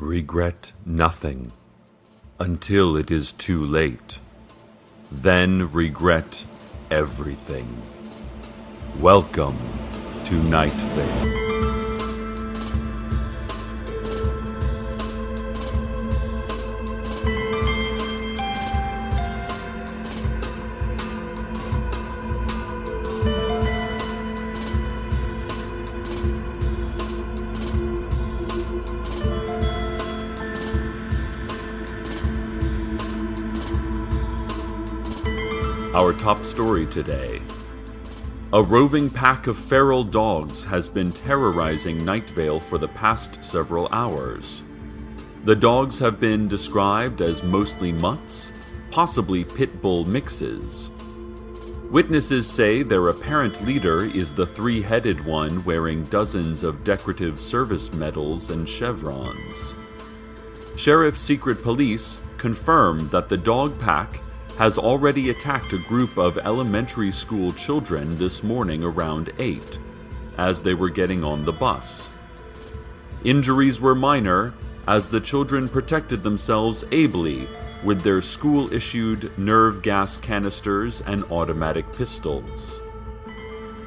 Regret nothing until it is too late. Then regret everything. Welcome to Night Vale. Our top story today. A roving pack of feral dogs has been terrorizing Night Vale for the past several hours. The dogs have been described as mostly mutts, possibly pit bull mixes. Witnesses say their apparent leader is the three-headed one wearing dozens of decorative service medals and chevrons. Sheriff's Secret Police confirmed that the dog pack has already attacked a group of elementary school children this morning around 8, as they were getting on the bus. Injuries were minor, as the children protected themselves ably with their school-issued nerve gas canisters and automatic pistols.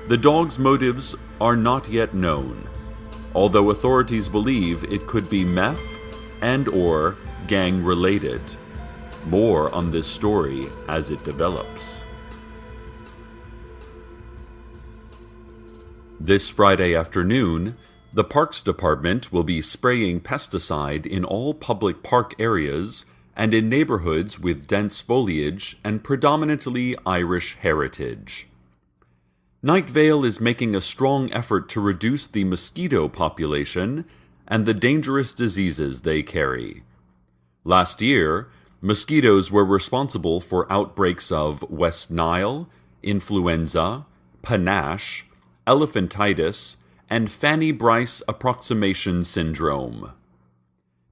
The dogs' motives are not yet known, although authorities believe it could be meth and/or gang-related. More on this story as it develops. This Friday afternoon, the Parks Department will be spraying pesticide in all public park areas and in neighborhoods with dense foliage and predominantly Irish heritage. Night Vale is making a strong effort to reduce the mosquito population and the dangerous diseases they carry. Last year, mosquitoes were responsible for outbreaks of West Nile, influenza, panache, elephantitis, and Fanny Brice approximation syndrome.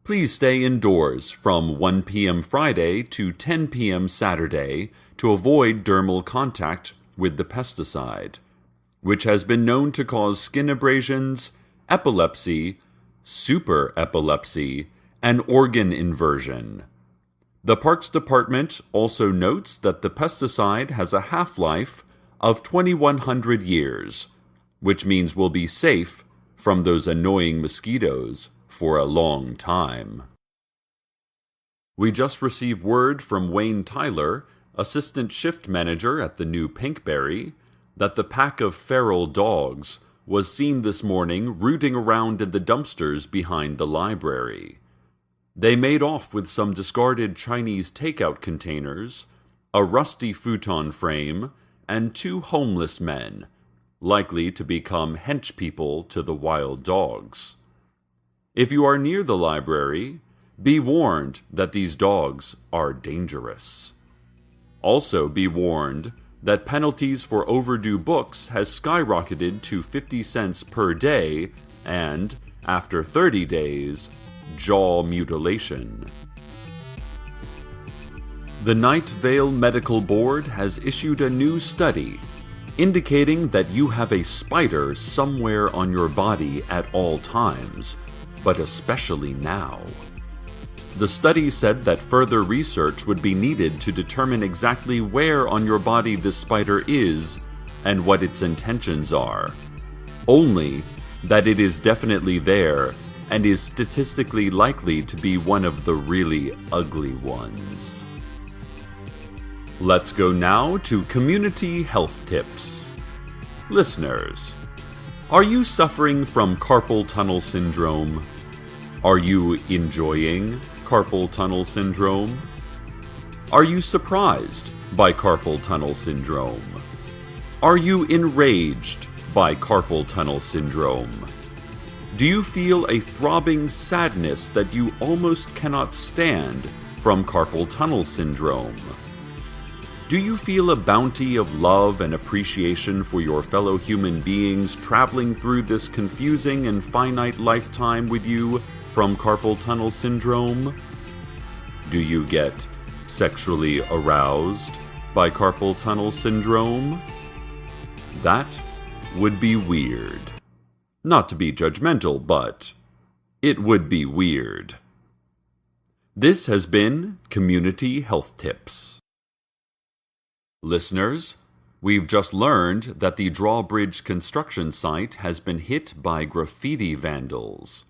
Please stay indoors from 1 p.m. Friday to 10 p.m. Saturday to avoid dermal contact with the pesticide, which has been known to cause skin abrasions, epilepsy, super epilepsy, and organ inversion. The Parks Department also notes that the pesticide has a half-life of 2,100 years, which means we'll be safe from those annoying mosquitoes for a long time. We just received word from Wayne Tyler, assistant shift manager at the new Pinkberry, that the pack of feral dogs was seen this morning rooting around in the dumpsters behind the library. They made off with some discarded Chinese takeout containers, a rusty futon frame, and 2 homeless men, likely to become henchpeople to the wild dogs. If you are near the library, be warned that these dogs are dangerous. Also be warned that penalties for overdue books has skyrocketed to 50 cents per day and, after 30 days, jaw mutilation. The Night Vale Medical Board has issued a new study indicating that you have a spider somewhere on your body at all times, but especially now. The study said that further research would be needed to determine exactly where on your body this spider is and what its intentions are. Only that it is definitely there and is statistically likely to be one of the really ugly ones. Let's go now to community health tips. Listeners, are you suffering from carpal tunnel syndrome? Are you enjoying carpal tunnel syndrome? Are you surprised by carpal tunnel syndrome? Are you enraged by carpal tunnel syndrome? Do you feel a throbbing sadness that you almost cannot stand from carpal tunnel syndrome? Do you feel a bounty of love and appreciation for your fellow human beings traveling through this confusing and finite lifetime with you from carpal tunnel syndrome? Do you get sexually aroused by carpal tunnel syndrome? That would be weird. Not to be judgmental, but it would be weird. This has been Community Health Tips. Listeners, we've just learned that the drawbridge construction site has been hit by graffiti vandals.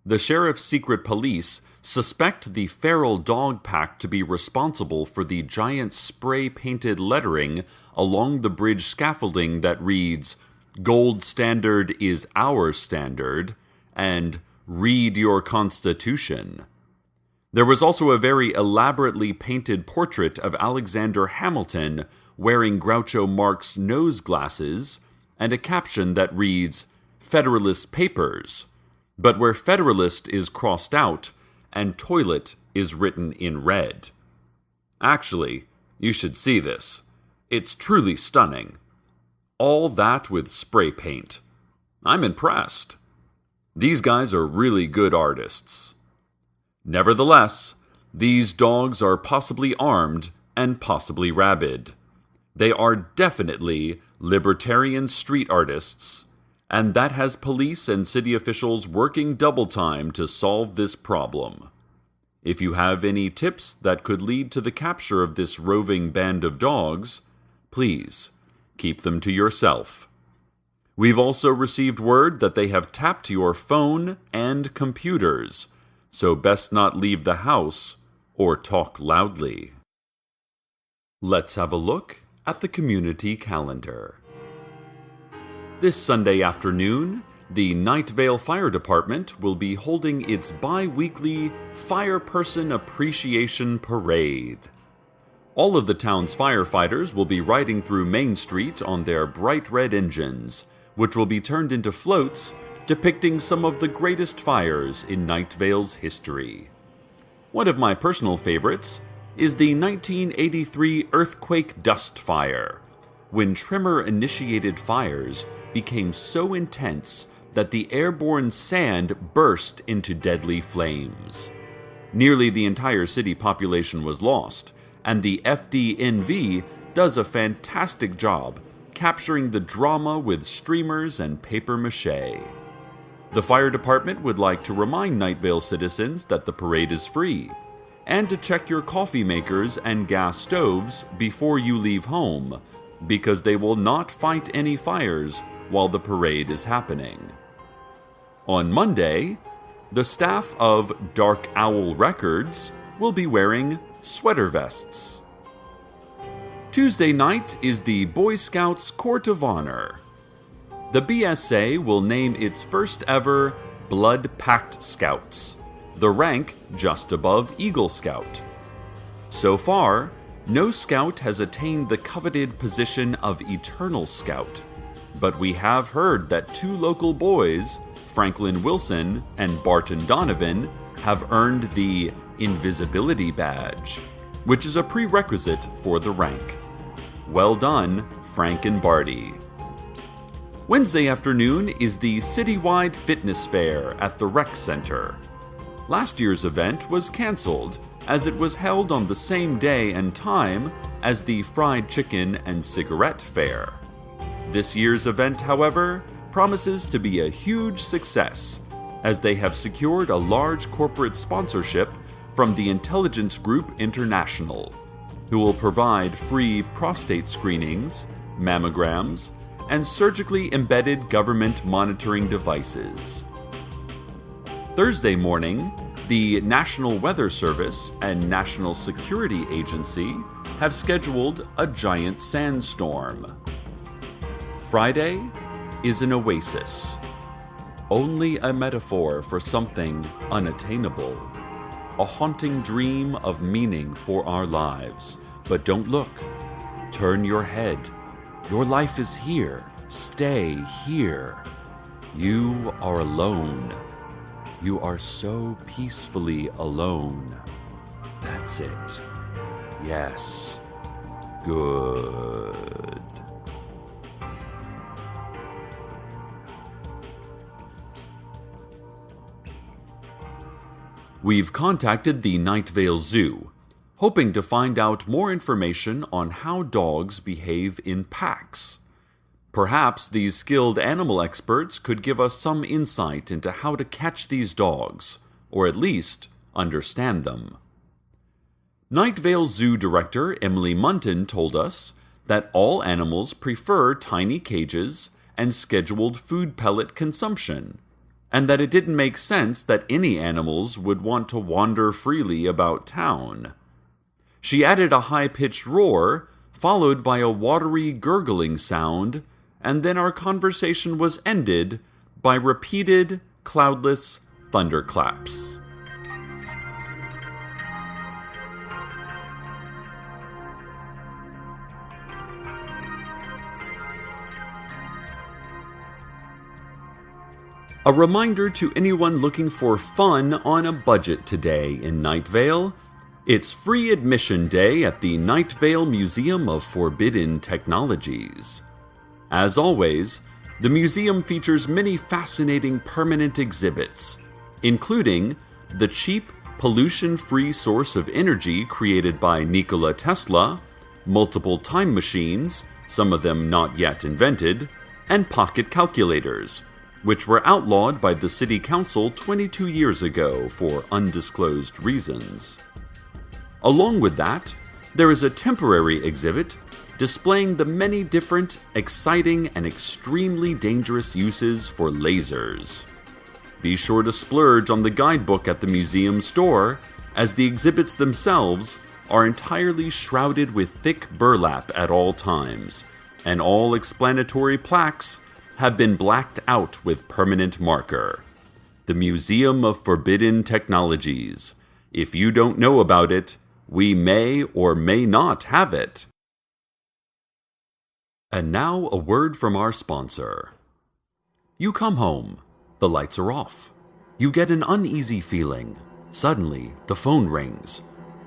The Sheriff's Secret Police suspect the feral dog pack to be responsible for the giant spray-painted lettering along the bridge scaffolding that reads, "Gold standard is our standard," and "Read your Constitution." There was also a very elaborately painted portrait of Alexander Hamilton wearing Groucho Marx nose glasses, and a caption that reads, "Federalist Papers," but where Federalist is crossed out and toilet is written in red. Actually, you should see this. It's truly stunning. All that with spray paint. I'm impressed. These guys are really good artists. Nevertheless, these dogs are possibly armed and possibly rabid. They are definitely libertarian street artists, and that has police and city officials working double time to solve this problem. If you have any tips that could lead to the capture of this roving band of dogs, please keep them to yourself. We've also received word that they have tapped your phone and computers, so best not leave the house or talk loudly. Let's have a look at the community calendar. This Sunday afternoon, the Night Vale Fire Department will be holding its bi-weekly Fireperson Appreciation Parade. All of the town's firefighters will be riding through Main Street on their bright red engines, which will be turned into floats depicting some of the greatest fires in Night Vale's history. One of my personal favorites is the 1983 Earthquake Dust Fire, when tremor-initiated fires became so intense that the airborne sand burst into deadly flames. Nearly the entire city population was lost, and the FDNV does a fantastic job capturing the drama with streamers and papier-mâché. The fire department would like to remind Night Vale citizens that the parade is free, and to check your coffee makers and gas stoves before you leave home, because they will not fight any fires while the parade is happening. On Monday, the staff of Dark Owl Records will be wearing sweater vests. Tuesday night is the Boy Scouts Court of Honor. The BSA will name its first ever Blood Pact Scouts, the rank just above Eagle Scout. So far, no scout has attained the coveted position of Eternal Scout, but we have heard that two local boys, Franklin Wilson and Barton Donovan, have earned the Invisibility Badge, which is a prerequisite for the rank. Well done, Frank and Barty. Wednesday afternoon is the citywide fitness fair at the Rec Center. Last year's event was canceled, as it was held on the same day and time as the fried chicken and cigarette fair. This year's event, however, promises to be a huge success, as they have secured a large corporate sponsorship from the Intelligence Group International, who will provide free prostate screenings, mammograms, and surgically embedded government monitoring devices. Thursday morning, the National Weather Service and National Security Agency have scheduled a giant sandstorm. Friday is an oasis, only a metaphor for something unattainable, a haunting dream of meaning for our lives. But don't look, turn your head. Your life is here. Stay here. You are alone. You are so peacefully alone. That's it. Yes. Good. We've contacted the Night Vale Zoo, hoping to find out more information on how dogs behave in packs. Perhaps these skilled animal experts could give us some insight into how to catch these dogs, or at least understand them. Night Vale Zoo director Emily Munton told us that all animals prefer tiny cages and scheduled food pellet consumption, and that it didn't make sense that any animals would want to wander freely about town. She added a high-pitched roar, followed by a watery gurgling sound, and then our conversation was ended by repeated, cloudless thunderclaps. A reminder to anyone looking for fun on a budget today in Night Vale. It's free admission day at the Night Vale Museum of Forbidden Technologies. As always, the museum features many fascinating permanent exhibits, including the cheap, pollution-free source of energy created by Nikola Tesla, multiple time machines, some of them not yet invented, and pocket calculators, which were outlawed by the City Council 22 years ago for undisclosed reasons. Along with that, there is a temporary exhibit displaying the many different, exciting, and extremely dangerous uses for lasers. Be sure to splurge on the guidebook at the museum store, as the exhibits themselves are entirely shrouded with thick burlap at all times, and all explanatory plaques have been blacked out with permanent marker. The Museum of Forbidden Technologies. If you don't know about it, we may or may not have it. And now a word from our sponsor. You come home. The lights are off. You get an uneasy feeling. Suddenly, the phone rings.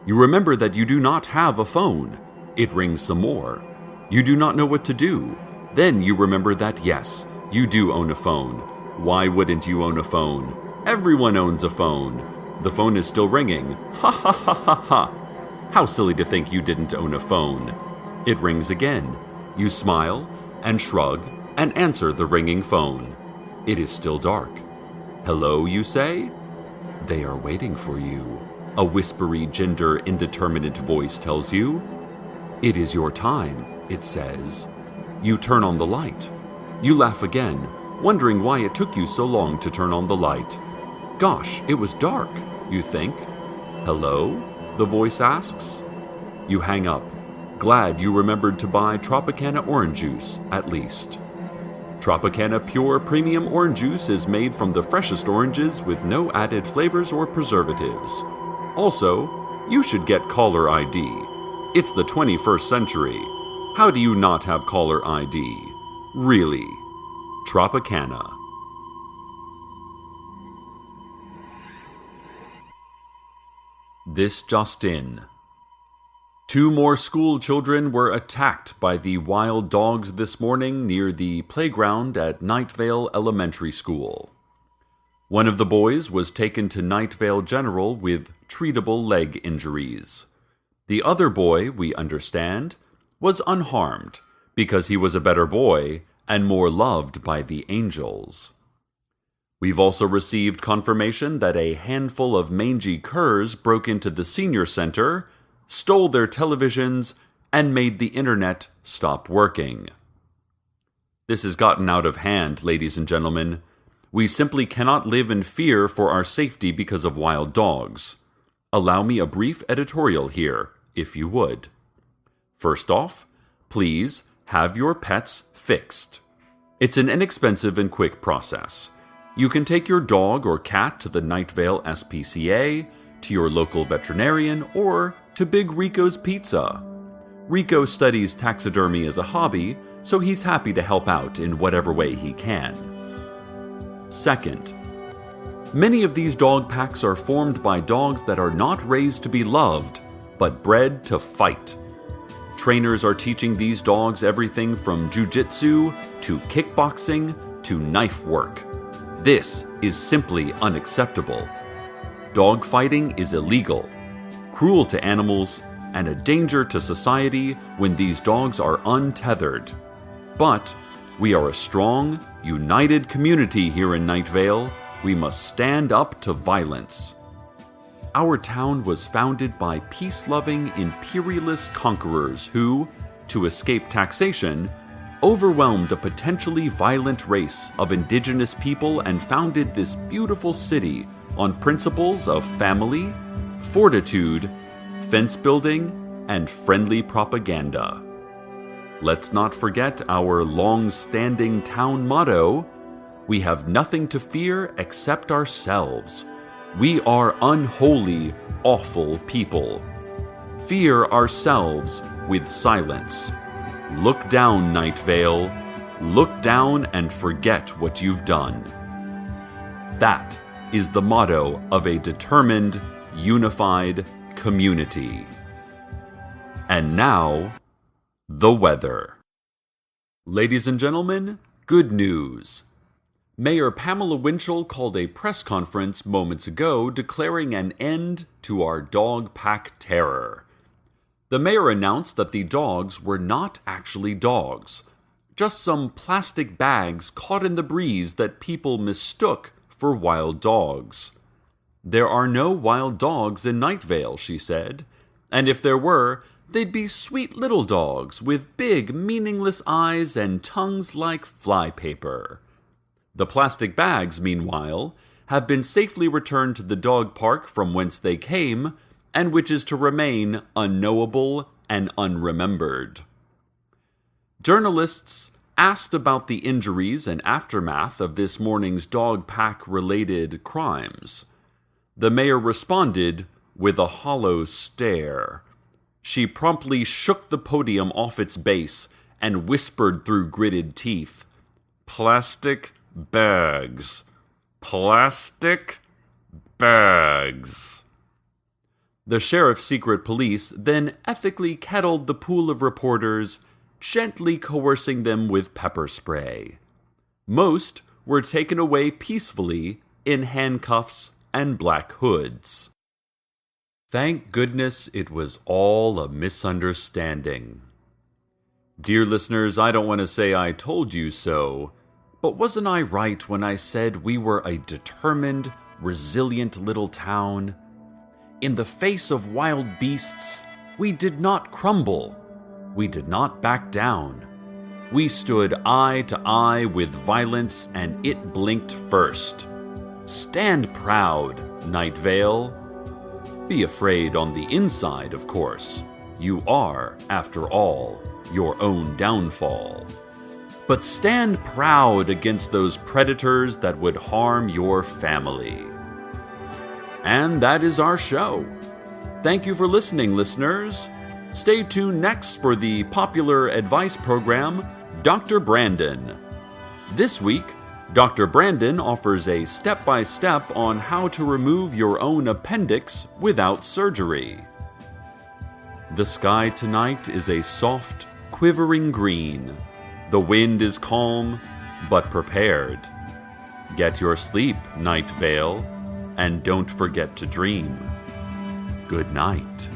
You remember that you do not have a phone. It rings some more. You do not know what to do. Then you remember that yes, you do own a phone. Why wouldn't you own a phone? Everyone owns a phone. The phone is still ringing. Ha ha ha ha ha. How silly to think you didn't own a phone. It rings again. You smile and shrug and answer the ringing phone. It is still dark. Hello, you say? They are waiting for you. A whispery, gender indeterminate voice tells you. It is your time, it says. You turn on the light. You laugh again, wondering why it took you so long to turn on the light. Gosh, it was dark, you think. Hello? The voice asks. You hang up, glad you remembered to buy Tropicana orange juice, at least. Tropicana Pure Premium Orange Juice is made from the freshest oranges with no added flavors or preservatives. Also, you should get caller ID. It's the 21st century. How do you not have caller ID? Really. Tropicana. This just in. 2 more school children were attacked by the wild dogs this morning near the playground at Night Vale Elementary School. One of the boys was taken to Night Vale General with treatable leg injuries. The other boy, we understand, was unharmed because he was a better boy and more loved by the angels. We've also received confirmation that a handful of mangy curs broke into the senior center, stole their televisions, and made the internet stop working. This has gotten out of hand, ladies and gentlemen. We simply cannot live in fear for our safety because of wild dogs. Allow me a brief editorial here, if you would. First off, please have your pets fixed. It's an inexpensive and quick process. You can take your dog or cat to the Night Vale SPCA, to your local veterinarian, or to Big Rico's Pizza. Rico studies taxidermy as a hobby, so he's happy to help out in whatever way he can. Second, many of these dog packs are formed by dogs that are not raised to be loved, but bred to fight. Trainers are teaching these dogs everything from jujitsu to kickboxing to knife work. This is simply unacceptable. Dog fighting is illegal, cruel to animals, and a danger to society when these dogs are untethered. But we are a strong, united community here in Night Vale. We must stand up to violence. our town was founded by peace-loving imperialist conquerors who, to escape taxation, overwhelmed a potentially violent race of indigenous people and founded this beautiful city on principles of family, fortitude, fence building, and friendly propaganda. Let's not forget our long-standing town motto, "We have nothing to fear except ourselves. We are unholy, awful people. Fear ourselves with silence. Look down, Night Vale. Look down and forget what you've done." That is the motto of a determined, unified community. And now, the weather. Ladies and gentlemen, good news. Mayor Pamela Winchell called a press conference moments ago declaring an end to our dog pack terror. The mayor announced that the dogs were not actually dogs, just some plastic bags caught in the breeze that people mistook for wild dogs. There are no wild dogs in Night Vale, she said, and if there were, they'd be sweet little dogs with big, meaningless eyes and tongues like flypaper. The plastic bags, meanwhile, have been safely returned to the dog park from whence they came, and which is to remain unknowable and unremembered. Journalists asked about the injuries and aftermath of this morning's dog pack-related crimes. The mayor responded with a hollow stare. She promptly shook the podium off its base and whispered through gritted teeth, "Plastic bags. Plastic bags." The sheriff's secret police then ethically kettled the pool of reporters, gently coercing them with pepper spray. Most were taken away peacefully in handcuffs and black hoods. Thank goodness it was all a misunderstanding. Dear listeners, I don't want to say I told you so, but wasn't I right when I said we were a determined, resilient little town? In the face of wild beasts, we did not crumble. We did not back down. We stood eye to eye with violence, and it blinked first. Stand proud, Night Vale. Be afraid on the inside, of course. You are, after all, your own downfall. But stand proud against those predators that would harm your family. And that is our show. Thank you for listening, listeners. Stay tuned next for the popular advice program, Dr. Brandon. This week, Dr. Brandon offers a step-by-step on how to remove your own appendix without surgery. The sky tonight is a soft, quivering green. The wind is calm, but prepared. Get your sleep, Night Vale, and don't forget to dream. Good night.